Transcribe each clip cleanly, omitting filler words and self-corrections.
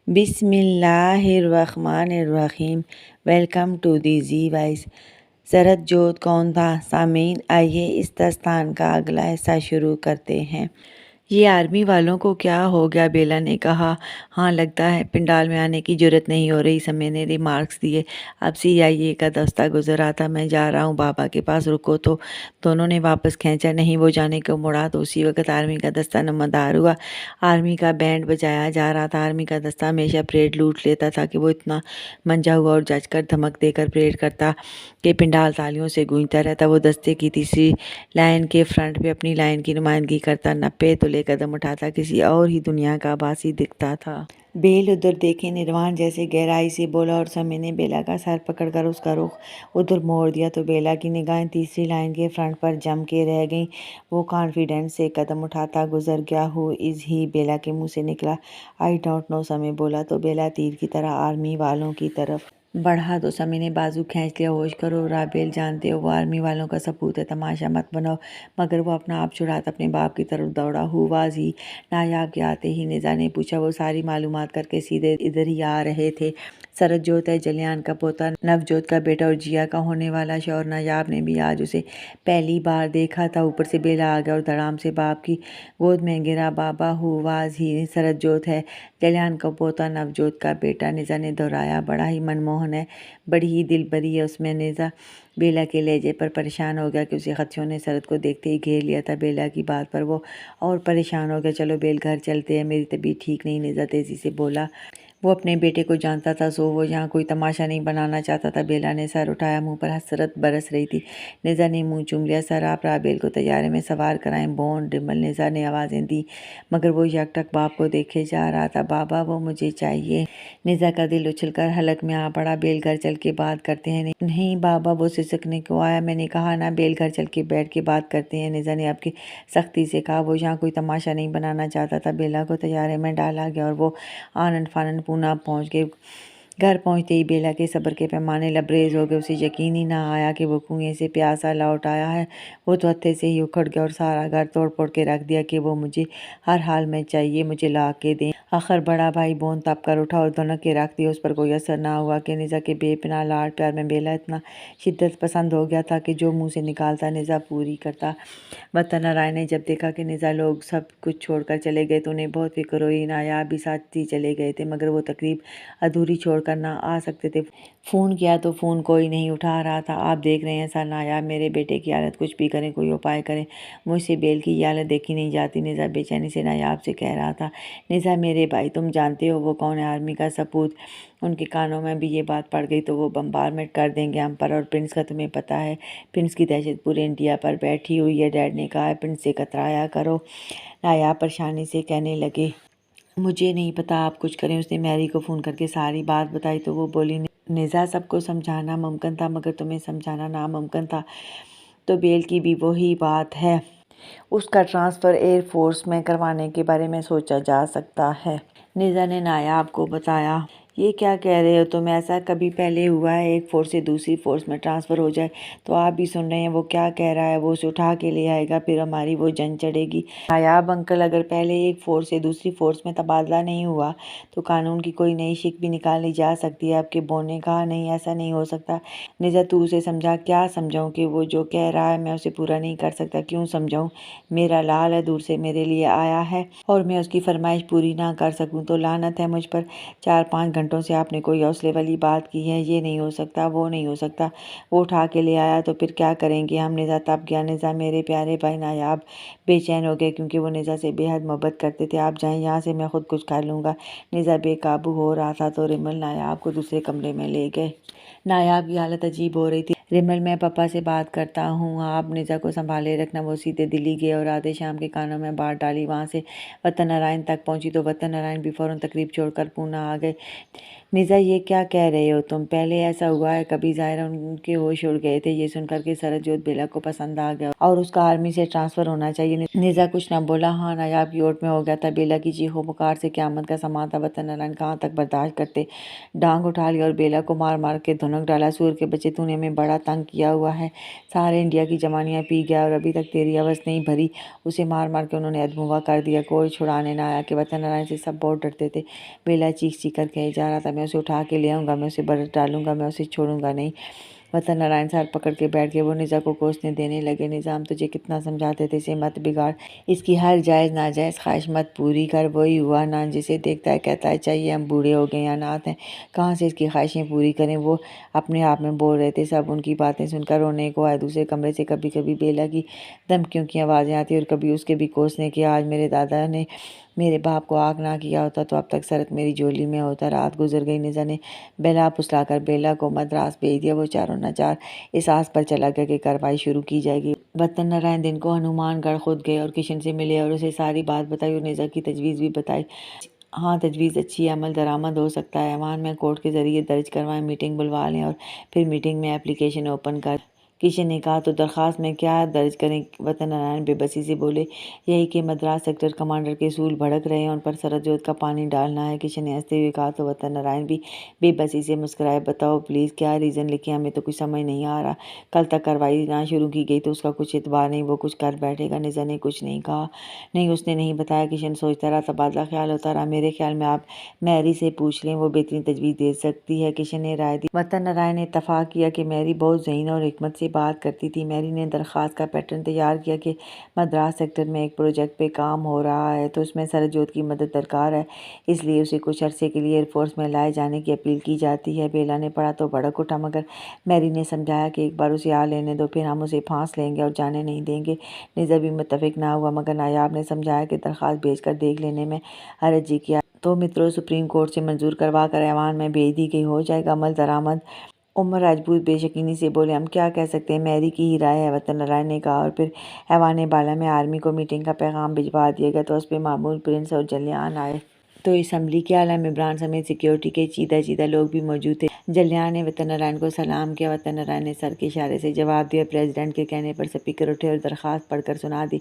बिस्मिल्लाहिर्रहमानिर्रहीम। Welcome to the G voice. सरहद जोत कौन था? सामीन, आइए इस दास्तान का अगला हिस्सा शुरू करते हैं। ये आर्मी वालों को क्या हो गया? बेला ने कहा। हाँ, लगता है पिंडाल में आने की जरूरत नहीं हो रही। समय ने रिमार्क्स दिए। अब CIA का दस्ता गुजर रहा था। मैं जा रहा हूँ बाबा के पास, रुको। तो दोनों ने वापस खींचा। नहीं, वो जाने को मुड़ा तो उसी वक्त आर्मी का दस्ता नमदार हुआ। आर्मी का बैंड बजाया जा रहा था। आर्मी का दस्ता हमेशा परेड लूट लेता था कि वो इतना मंजा हुआ और जच कर धमक देकर परेड करता कि पिंडाल तालियों से गूंजता रहता। वो दस्ते की तीसरी लाइन के फ्रंट पे अपनी लाइन की नुमाइंदगी करता, 90 तुले कदम उठाता, किसी और ही दुनिया का आभासी दिखता था। बेल उधर देखे, निर्वाण जैसे गहराई से बोला, और समय ने बेला का सर पकड़कर उसका रुख उधर मोड़ दिया तो बेला की निगाहें तीसरी लाइन के फ्रंट पर जम के रह गईं। वो कॉन्फिडेंस से कदम उठाता गुजर गया। Who is he? बेला के मुंह से निकला। I don't know. समय बोला तो बेला तीर की तरह आर्मी वालों की तरफ बढ़ा। तो समय ने बाजू खींच लिया। होश करो राबेल, जानते हो वो आर्मी वालों का सपूत है, तमाशा मत बनाओ। मगर वो अपना आप छुड़ाता अपने बाप की तरफ दौड़ा। हुआज ही? नायाब के आते ही निज़ा ने पूछा। वो सारी मालूमात करके सीधे इधर ही आ रहे थे। सरहद है, जलियान का पोता, नवजोत का बेटा और जिया का होने वाला शौहर। नायाब ने भी आज उसे पहली बार देखा था। ऊपर से बेला आ गया और धड़ाम से बाप की गोद में गिरा। बाबा हुआज ही? सरहद है, जलियान का पोता, नवजोत का बेटा, निज़ा ने दोहराया। बड़ा ही मनमोहन है, बड़ी ही दिलबरी है उसमें। निज़ा बेला के लहजे पर परेशान हो गया कि उसे खदशों ने सरहद को देखते ही घेर लिया था। बेला की बात पर वो और परेशान हो गया। चलो बेल, घर चलते हैं, मेरी तबीयत ठीक नहीं, निज़ा तेज़ी से बोला। वो अपने बेटे को जानता था, सो वो यहाँ कोई तमाशा नहीं बनाना चाहता था। बेला ने सर उठाया, मुंह पर हसरत बरस रही थी। निज़ा ने मुंह चूम लिया। सर, आप राबेल को तैयारे में सवार कराएं। बोन डिमल, निज़ा ने आवाज़ें दी, मगर वो यकटक बाप को देखे जा रहा था। बाबा, वो मुझे चाहिए। निज़ा का दिल उछलकर हलक में आ पड़ा। बेल, घर चल के बात करते हैं। नहीं बाबा, वो सिसकने को आया। मैंने कहा ना, बेल, घर चल के बैठ के बात करते हैं। निज़ा ने आपकी सख्ती से कहा। वो यहाँ कोई तमाशा नहीं बनाना चाहता था। बेला को तैयारे में डाला गया और वो आनन फानन पूना पहुँच गए। घर पहुँचते ही बेला के सब्र के पैमाने लबरेज हो गए। उसे यकीन ही ना आया कि वो कुएं से प्यासा लौट आया है। वो तो हत्थे से ही उखड़ गया और सारा घर तोड़ फोड़ के रख दिया कि वो मुझे हर हाल में चाहिए, मुझे ला के दें। आखिर बड़ा भाई बोन तप कर उठा और दोनों के रख दिया। उस पर कोई असर ना हुआ कि निज़ा के बेपनाह लाड प्यार में बेला इतना शिद्दत पसंद हो गया था कि जो मुँह से निकालता निज़ा पूरी करता। वतन ने जब देखा कि निज़ा लोग सब कुछ छोड़कर चले गए तो उन्हें बहुत फिक्र हुई। नायाब भी साथ ही चले गए थे, मगर वो तकरीब अधूरी छोड़कर ना आ सकते थे। फ़ोन किया तो फ़ोन कोई नहीं उठा रहा था। आप देख रहे हैं सर, नायाब मेरे बेटे की हालत, कुछ भी करें, कोई उपाय करें, मुझसे बेल की ये हालत देखी नहीं जाती। निज़ा बेचैनी से नायाब से कह रहा था। निज़ा मेरे भाई, तुम जानते हो वो कौन है? आर्मी का सपूत। उनके कानों में भी ये बात पड़ गई तो वो बम्बारमेंट कर देंगे हम पर। और प्रिंस का तुम्हें पता है, प्रिंस की दहशत पूरे इंडिया पर बैठी हुई है। डैड ने कहा है प्रिंस से कतराया करो। नायाब परेशानी से कहने लगे, मुझे नहीं पता, आप कुछ करें। उसने मैरी को फ़ोन करके सारी बात बताई तो वो बोली, निज़ा, सबको समझाना मुमकिन था मगर तुम्हें समझाना नामुमकिन था। तो बेल की भी वही बात है, उसका ट्रांसफ़र एयरफोर्स में करवाने के बारे में सोचा जा सकता है। निज़ा ने नायाब को बताया। ये क्या कह रहे हो तुम? ऐसा कभी पहले हुआ है एक फोर्स से दूसरी फोर्स में ट्रांसफ़र हो जाए? तो आप भी सुन रहे हैं वो क्या कह रहा है। वो उसे उठा के ले आएगा, फिर हमारी वो जंग चढ़ेगी। नायाब अंकल, अगर पहले एक फोर्स से दूसरी फोर्स में तबादला नहीं हुआ तो कानून की कोई नई शिक भी निकाली जा सकती है। आपके बोन ने कहा, नहीं, ऐसा नहीं हो सकता। निज़ा, तू उसे समझा। क्या समझाऊँ? कि वो जो कह रहा है मैं उसे पूरा नहीं कर सकता। क्यों समझाऊँ? मेरा लाल है, दूर से मेरे लिए आया है और मैं उसकी फरमाइश पूरी ना कर सकूँ तो लानत है मुझ पर। 4-5 घंटों से आपने कोई हौसले वाली बात की है। ये नहीं हो सकता, वो नहीं हो सकता। वो उठा के ले आया तो फिर क्या करेंगे हम? निज़ा तब गया। निज़ा, मेरे प्यारे भाई। नायाब बेचैन हो गए क्योंकि वो निज़ा से बेहद मोहब्बत करते थे। आप जाएं यहाँ से, मैं खुद कुछ कर लूँगा। निज़ा बेकाबू हो रहा था तो रिमल नायाब को दूसरे कमरे में ले गए। नायाब की हालत अजीब हो रही थी। रिमल, मैं पापा से बात करता हूँ, आप निज़ा को संभाले रखना। वो सीधे दिल्ली गए और आधे शाम के कानों में बात डाली। वहाँ से वतन नारायण तक पहुँची तो वतन नारायण भी फ़ौरन तकरीब छोड़कर पूना आ गए। निज़ा, ये क्या कह रहे हो तुम? पहले ऐसा हुआ है कभी? ज़ाहिरा उनके होश उड़ गए थे। ये सुनकर के सरहद बेला को पसंद आ गया और उसका आर्मी से ट्रांसफ़र होना चाहिए। निज़ा कुछ ना बोला। हाँ, नायाब की ओट में हो गया था। बेला की चीखों पुकार से क़यामत का समा था। वतन नारायण कहाँ तक बर्दाश्त करते, डांग उठा लिया और बेला को मार मार के धुनक डाला। सूर के बच्चे, तूने हमें बड़ा तंग किया हुआ है, सारे इंडिया की जवानियाँ पी गया और अभी तक तेरी हवस नहीं भरी। उसे मार मार के उन्होंने अधमुआ कर दिया, कोई छुड़ाने ना आया कि वतन नारायण से सब बहुत डरते थे। बेला चीख चीख कर कहे जा रहा था, मैं उसे उठा के ले आऊँगा, मैं उसे बरस डालूंगा, मैं उसे छोड़ूंगा नहीं। वतन नारायण सर पकड़ के बैठ गए। वो निज़ा को कोसने देने लगे, निज़ाम तुझे कितना समझाते थे, इसे मत बिगाड़, इसकी हर जायज़ नाजायज़ ख्वाहिश मत पूरी कर। वही हुआ ना, जिसे देखता है कहता है चाहिए, हम बूढ़े हो गए या अनाथ हैं, कहाँ से इसकी ख्वाहिशें पूरी करें। वो अपने आप में बोल रहे थे। सब उनकी बातें सुनकर रोने को आए। दूसरे कमरे से कभी कभी बेला की धमकियों की आवाज़ें आती और कभी उसके भी कोसने की। आज मेरे दादा ने मेरे बाप को आग ना किया होता तो अब तक सरत मेरी झोली में होता। रात गुजर गई। निज़ा ने बेला फुसलाकर बेला को मद्रास भेज दिया। वो चारों नाचार इस आस पर चला गया कि कार्रवाई शुरू की जाएगी। वतन नारायण दिन को हनुमानगढ़ खुद गए और किशन से मिले और उसे सारी बात बताई और निज़ा की तजवीज़ भी बताई। हाँ, तजवीज़ अच्छी है, अमल दरामद हो सकता है। ऐवान में कोर्ट के ज़रिए दर्ज करवाएं, मीटिंग बुलवा लें और फिर मीटिंग में एप्लीकेशन ओपन कर। किशन ने कहा तो दरख्वास्त में क्या दर्ज करें। वतन नारायण बेबसी से बोले, यही कि मद्रास सेक्टर कमांडर के सूल भड़क रहे हैं, उन पर सरहद का पानी डालना है। किशन ने हंसते हुए कहा तो वतन नारायण भी बेबसी से मुस्कुराए। बताओ प्लीज़ क्या रीज़न लिखे, हमें तो कुछ समझ नहीं आ रहा। कल तक कार्रवाई ना शुरू की गई तो उसका कुछ एतबार नहीं, वो कुछ कर बैठेगा। निज़ा ने कुछ नहीं कहा। नहीं, उसने नहीं बताया। किशन सोचता रहा, तबादला ख्याल होता रहा। मेरे ख्याल में आप मैरी से पूछ लें, वो बेहतरीन तजवीज़ दे सकती है। किशन ने राय दी। वतन नारायण ने इत्तफाक किया कि मैरी बहुत ज़हीन और हिकमत से बात करती थी। मैरी ने दरख्वास्त का पैटर्न तैयार किया कि मद्रास सेक्टर में एक प्रोजेक्ट पे काम हो रहा है तो उसमें सरहद की मदद दरकार है, इसलिए उसे कुछ अरसे के लिए एयरफोर्स में लाए जाने की अपील की जाती है। बेला ने पढ़ा तो भड़क उठा, मगर मैरी ने समझाया कि एक बार उसे आ लेने दो, फिर हम उसे फांस लेंगे और जाने नहीं देंगे। निज़ा भी मुत्तफिक ना हुआ, मगर नायाब ने समझाया कि दरख्वास्त भेजकर देख लेने में हरज जी किया तो मित्रों सुप्रीम कोर्ट से मंजूर करवा कर ऐवान में भेज दी गई, हो जाएगा अमल दरामद। उमर राजपूत बेयकीनी से बोले, हम क्या कह सकते हैं, मैरी की ही राय है, वतन नारायण ने कहा। और फिर ऐवान बाला में आर्मी को मीटिंग का पैगाम भिजवा दिया गया तो उस पर मामूल प्रिंस और जलियान आए तो असम्बली के आला इमरान समेत सिक्योरिटी के चीदा चीदा लोग भी मौजूद थे। जलियान ने वतन नारायण को सलाम किया। वतन नारायण ने सर के इशारे से जवाब दिया। प्रेसिडेंट के कहने पर स्पीकर उठे और दरख्वास्त पढ़कर सुना दी।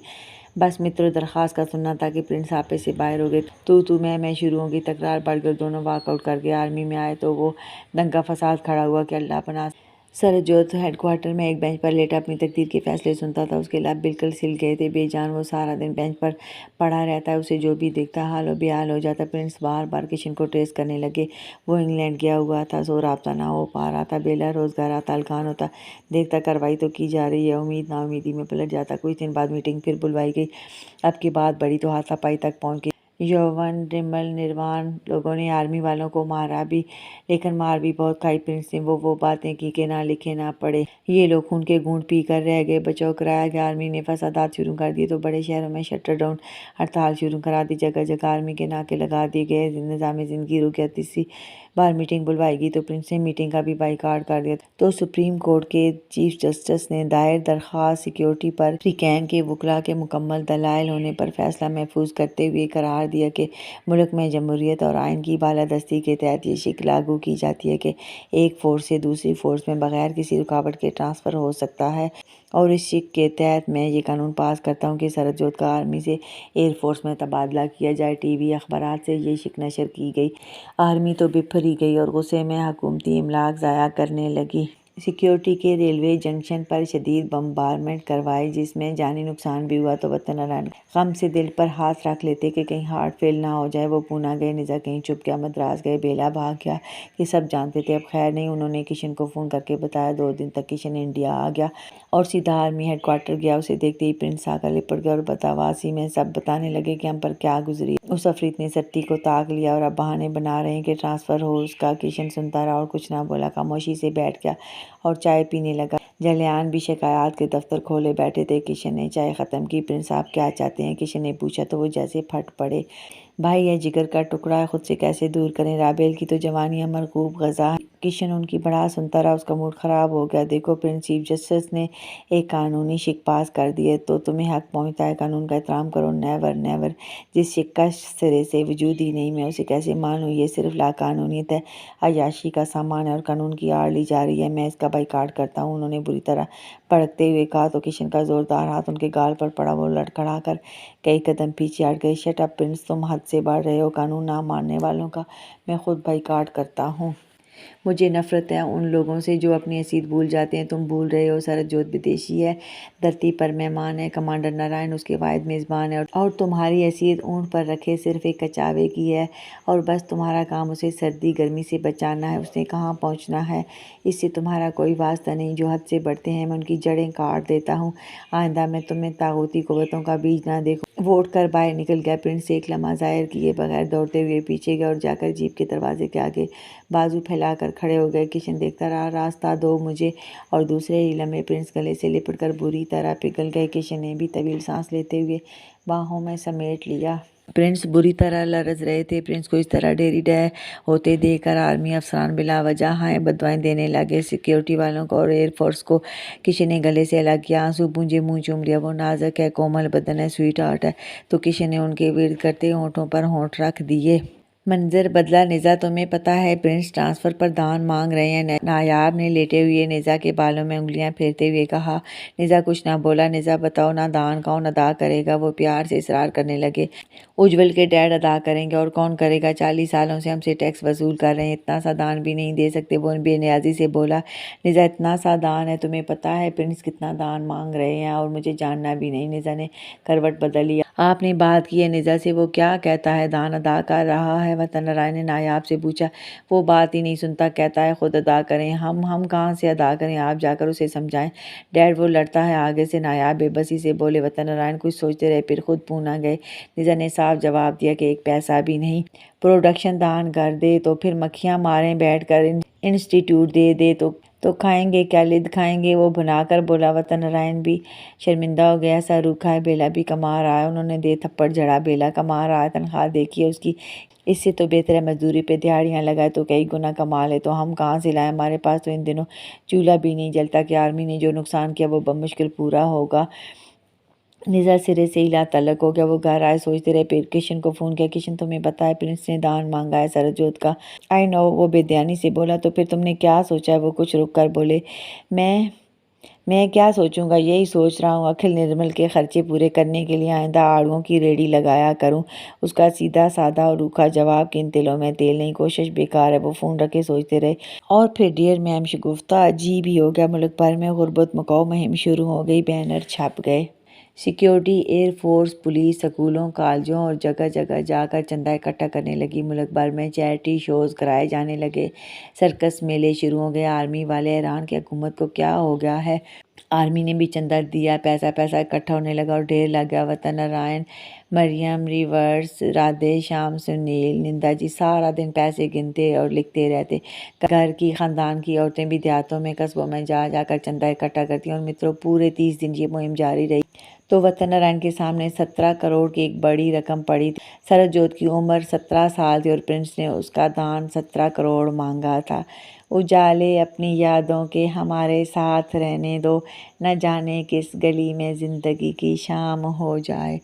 बस मित्रों, दरख्वास्त का सुनना था कि प्रिंस आपे से बाहर हो गए। तू मैं शुरू होगी। तकरार बढ़ गई, दोनों वॉकआउट कर गए। आर्मी में आए तो वो दंगा फसाद खड़ा हुआ कि अल्लाह पनाह। सरहद हेडक्वार्टर में एक बेंच पर लेटा अपनी तकदीर के फैसले सुनता था। उसके लब बिल्कुल सिल गए थे। बेजान वो सारा दिन बेंच पर पड़ा रहता है, उसे जो भी देखता हाल और बेहाल हो जाता। प्रिंस बार बार किशन को ट्रेस करने लगे। वो इंग्लैंड गया हुआ था, सो राब्ता ना हो पा रहा था। बेला रोजगार आता अलखान होता, देखता कार्रवाई तो की जा रही है, उम्मीद नाउमीदी में पलट जाता। कुछ दिन बाद मीटिंग फिर बुलवाई गई। अब की बात बड़ी तो हाथापाई तक पहुंच गई। यौवन रिमल निर्वाण लोगों ने आर्मी वालों को मारा भी, लेकिन मार भी बहुत खाई। प्रिंस ने वो बातें की कि ना लिखे ना पढ़े, ये लोग खून के घूंट पी कर रह गए। बचाव कराया गया। आर्मी ने फसादात शुरू कर दिए तो बड़े शहरों में शटर डाउन हड़ताल शुरू करा दी। जगह जगह आर्मी के नाके लगा दिए गए। निज़ाम ज़िंदगी रुक गया। तीसरी बार मीटिंग बुलवाएगी तो प्रिंस ने मीटिंग का भी बाइकाट कर दिया। तो सुप्रीम कोर्ट के चीफ जस्टिस ने दायर दरख्वास्त सिक्योरिटी पर फ्रीकैन के वकला के मुकम्मल दलाइल होने पर फैसला महफूज करते हुए करार दिया कि मुल्क में जमहूरियत और आइन की बालादस्ती के तहत ये शिक लागू की जाती है कि एक फ़ोर्स से दूसरी फ़ोर्स में बगैर किसी रुकावट के ट्रांसफ़र हो सकता है। और इस शिक के तहत मैं ये कानून पास करता हूँ कि सरहद का आर्मी से एयरफोर्स में तबादला किया जाए। टीवी अखबारात से ये शिक नशर की गई। आर्मी तो बिफर ही गई और गुस्से में हुकूमती इमलाक ज़ाया करने लगी। सिक्योरिटी के रेलवे जंक्शन पर शदीद बम्बारमेंट करवाए, जिसमें जानी नुकसान भी हुआ। तो वतन नारायण गम से दिल पर हाथ रख लेते कि कहीं हार्ट फेल ना हो जाए। वो पूना गए, निज़ा कहीं छुप गया, मद्रास गए, बेला भाग गया, ये सब जानते थे। अब खैर नहीं, उन्होंने किशन को फ़ोन करके बताया। 2 दिन तक किशन इंडिया आ गया और सीधा आर्मी हेडक्वार्टर गया। उसे देखते ही प्रिंस आकर लिपट गया और बदतवासी में सब बताने लगे कि हम पर क्या गुजरी। उस अफरीत ने सट्टी को ताक लिया और अब बहाने बना रहे हैं कि ट्रांसफ़र हो उसका। किशन सुनता रहा और कुछ ना बोला, खामोशी से बैठ गया और चाय पीने लगा। जलियान भी शिकायत के दफ्तर खोले बैठे थे। किशन ने चाय ख़त्म की। प्रिंस आप क्या चाहते हैं, किशन ने पूछा तो वो जैसे फट पड़े। भाई ये जिगर का टुकड़ा है, खुद से कैसे दूर करें, राबेल की तो जवानियाँ मरगूब गज़ा है। किशन उनकी बड़ा सुनता रहा, उसका मूड ख़राब हो गया। देखो प्रिंस, चीफ जस्टिस ने एक कानूनी शिक पास कर दी है तो तुम्हें हक पहुँचता है, कानून का एहतराम करो। नेवर नेवर, जिस शिक का सिरे से वजूद ही नहीं, मैं उसे कैसे मानूँ। ये सिर्फ लाकानूनीत है, अय्याशी का सामान है और कानून की आड़ ली जा रही है। मैं इसका बाइकाट करता हूँ, उन्होंने बुरी तरह भड़कते हुए कहा। तो किशन का ज़ोरदार हाथ उनके गाल पर पड़ा। वो लड़खड़ा कर कई कदम पीछे हट गए। शट अप प्रिंस, तुम हद से बढ़ रहे हो। कानून ना मानने वालों का मैं खुद बाइकाट करता हूँ। मुझे नफ़रत है उन लोगों से जो अपनी हैसियत भूल जाते हैं। तुम भूल रहे हो सरबजोत विदेशी है, धरती पर मेहमान है, कमांडर नारायण उसके वाहिद मेज़बान है और तुम्हारी हैसियत ऊँट पर रखे सिर्फ़ एक कचावे की है और बस तुम्हारा काम उसे सर्दी गर्मी से बचाना है। उसने कहाँ पहुँचना है इससे तुम्हारा कोई वास्ता नहीं। जो हद से बढ़ते हैं मैं उनकी जड़ें काट देता हूँ। आइंदा मैं तुम्हें तागूती कुव्वतों का बीज ना देखूँ। वो उठकर बाहर निकल गया। प्रिंस एक लम्हा ज़ाहिर किए बगैर दौड़ते हुए पीछे गए और जाकर जीप के दरवाजे के आगे बाजू फैलाकर खड़े हो गए। किशन देखता रहा, रास्ता दो मुझे। और दूसरे ही लम्हे प्रिंस गले से लिपटकर बुरी तरह पिघल गए। किशन ने भी तवील सांस लेते हुए बाहों में समेट लिया। प्रिंस बुरी तरह लरज रहे थे। प्रिंस को इस तरह ढेरी डह होते देखकर आर्मी अफसरान बिला वजह हाय बदवाएं देने लगे। सिक्योरिटी वालों को और एयरफोर्स को किशन ने गले से अलग किया। आंसू पूंजे मुंह चूम लिया। वो नाजुक है, कोमल बदन है, स्वीट हार्ट है। तो किशन ने उनके विरद करते होंठों पर होंठ रख दिए। मंजर बदला। निज़ा तुम्हें पता है प्रिंस ट्रांसफ़र पर दान मांग रहे हैं। नायाब ने लेटे हुए निज़ा के बालों में उंगलियां फेरते हुए कहा। निज़ा कुछ ना बोला। निज़ा बताओ ना दान कौन अदा करेगा? वो प्यार से इसरार करने लगे। उज्जवल के डैड अदा करेंगे और कौन करेगा? 40 सालों से हमसे टैक्स वसूल कर रहे हैं, इतना सा दान भी नहीं दे सकते। वो बेनियाजी से बोला। निज़ा इतना सा दान है? तुम्हें पता है प्रिंस कितना दान मांग रहे हैं? और मुझे जानना भी नहीं। निज़ा ने करवट बदल लिया। आपने बात की है निज़ा से? वो क्या कहता है? दान अदा कर रहा है? वतन नारायण ने नायाब से पूछा। वो बात ही नहीं सुनता, कहता है खुद अदा करें। हम कहाँ से अदा करें? आप जाकर उसे समझाएं। डैड वो लड़ता है आगे से। नायाब बेबसी से बोले। वतन नारायण कुछ सोचते रहे, फिर खुद पूना गए। निज़ा ने साफ जवाब दिया कि एक पैसा भी नहीं। प्रोडक्शन दान कर दे तो फिर मक्खियाँ मारें बैठ कर। इंस्टीट्यूट दे दे तो खाएंगे क्या? लिद खाएंगे। वो भुनाकर बोला। वतन नारायण भी शर्मिंदा हो गया। ऐसा रूखा है, बेला भी कमा रहा है। उन्होंने दे थप्पड़ जड़ा। बेला कमा रहा है, तनख्वाह देखिए उसकी। इससे तो बेहतर है मजदूरी पे दिहाड़ियाँ लगाए तो कई गुना कमा ले। तो हम कहाँ से लाएं? हमारे पास तो इन दिनों चूल्हा भी नहीं जलता कि आर्मी ने जो नुकसान किया वो बमुश्किल पूरा होगा। निज़ा सिरे से हिला तलक हो गया। वो घर आए सोचते रहे। फिर किशन को फ़ोन किया। किशन तुम्हें पता है प्रिंस ने दान मांगा है सरबजोत का? I know. वो बेध्यानी से बोला। तो फिर तुमने क्या सोचा है? वो कुछ रुक कर बोले। मैं क्या सोचूंगा? यही सोच रहा हूँ अखिल निर्मल के खर्चे पूरे करने के लिए आइंदा आड़ुओं की रेडी लगाया करूँ। उसका सीधा साधा और रूखा जवाब कि इन तिलों में तेल नहीं, कोशिश बेकार है। वो फ़ोन रखे सोचते रहे। और फिर डियर मैम शगुफ्ता अजीब ही हो गया। मुल्क भर में गुर्बत मकाओ मुहिम शुरू हो गई। बैनर छप गए। सिक्योरिटी, एयरफोर्स, पुलिस स्कूलों कॉलेजों और जगह जगह जाकर चंदा इकट्ठा करने लगी। मुल्क भर में चैरिटी शोज़ कराए जाने लगे। सर्कस मेले शुरू हो गए। आर्मी वाले हैरान कि हुकूमत को क्या हो गया है। आर्मी ने भी चंदा दिया। पैसा इकट्ठा होने लगा और ढेर लग गया। वतन नारायण, मरियम, रिवर्स, राधे श्याम, सुनील, निंदा जी सारा दिन पैसे गिनते और लिखते रहते। घर की ख़ानदान की औरतें भी देहातों में कस्बों में जा जाकर चंदा इकट्ठा करती और मित्रों पूरे 30 दिन ये मुहिम जारी रही। तो वतन नारायण के सामने 17 करोड़ की एक बड़ी रकम पड़ी थी। सरबजोत की उम्र 17 साल थी और प्रिंस ने उसका दान 17 करोड़ मांगा था। उजाले अपनी यादों के हमारे साथ रहने दो, न जाने किस गली में ज़िंदगी की शाम हो जाए।